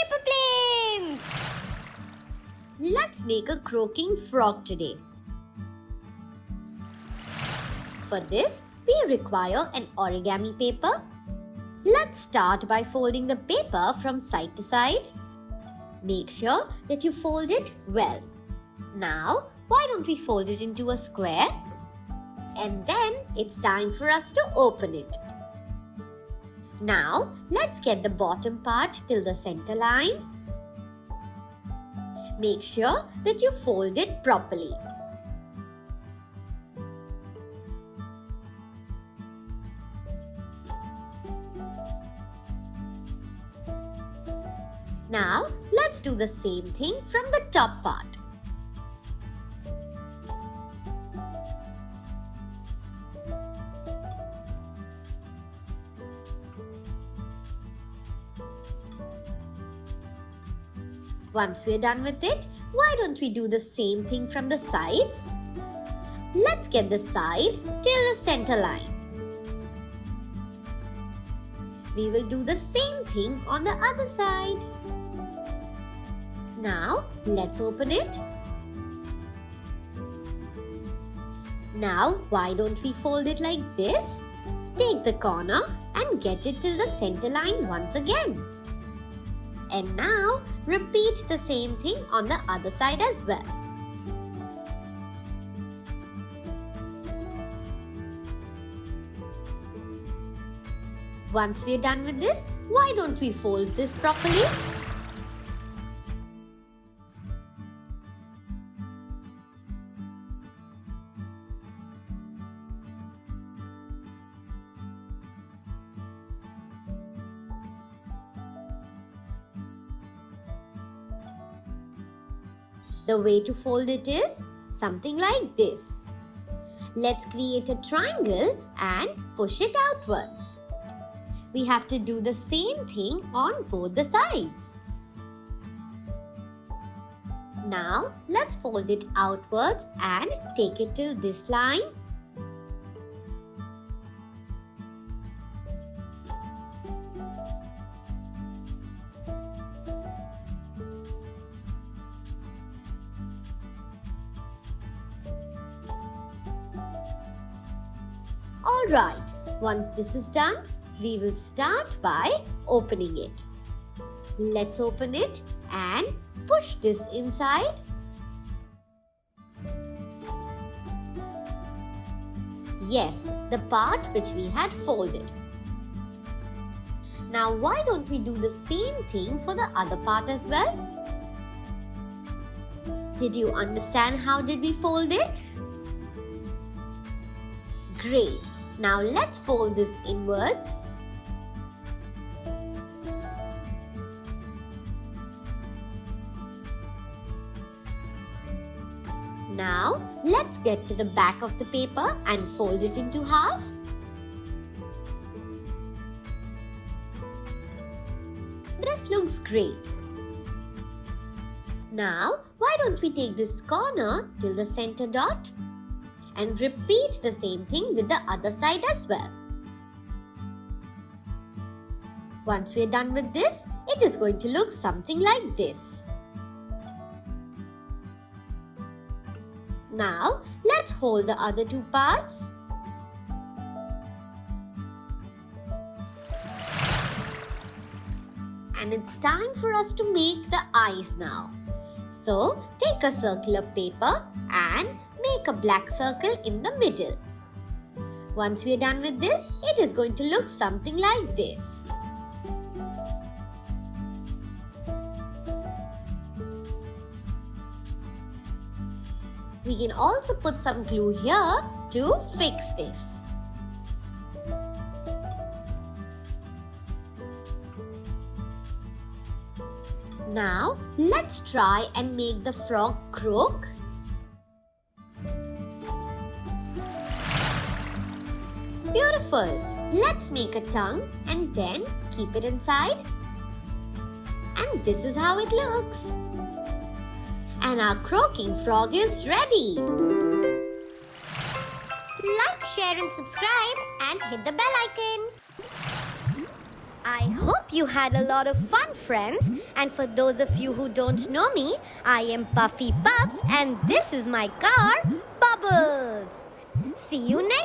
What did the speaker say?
paper planes! Let's make a croaking frog today. For this, we require an origami paper. Let's start by folding the paper from side to side. Make sure that you fold it well. Now, why don't we fold it into a square? And then it's time for us to open it. Now, let's get the bottom part till the center line. Make sure that you fold it properly. Now, let's do the same thing from the top part. Once we're done with it, why don't we do the same thing from the sides? Let's get the side till the center line. We will do the same thing on the other side. Now, let's open it. Now, why don't we fold it like this? Take the corner and get it till the center line once again. And now, repeat the same thing on the other side as well. Once we're done with this, why don't we fold this properly? The way to fold it is something like this. Let's create a triangle and push it outwards. We have to do the same thing on both the sides. Now, let's fold it outwards and take it till this line. Alright, once this is done, we will start by opening it. Let's open it and push this inside. Yes, the part which we had folded. Now why don't we do the same thing for the other part as well? Did you understand how did we fold it? Great. Now let's fold this inwards. Now let's get to the back of the paper and fold it into half. This looks great. Now why don't we take this corner till the center dot? And repeat the same thing with the other side as well. Once we're done with this, it is going to look something like this. Now, let's hold the other two parts. And it's time for us to make the eyes now. So, take a circle of paper and make a black circle in the middle. Once we are done with this, it is going to look something like this. We can also put some glue here to fix this. Now, let's try and make the frog croak. Beautiful! Let's make a tongue and then keep it inside. And this is how it looks. And our croaking frog is ready. Like, share and subscribe and hit the bell icon. I hope you had a lot of fun, friends. And for those of you who don't know me, I am Puffy Pups and this is my car, Bubbles. See you next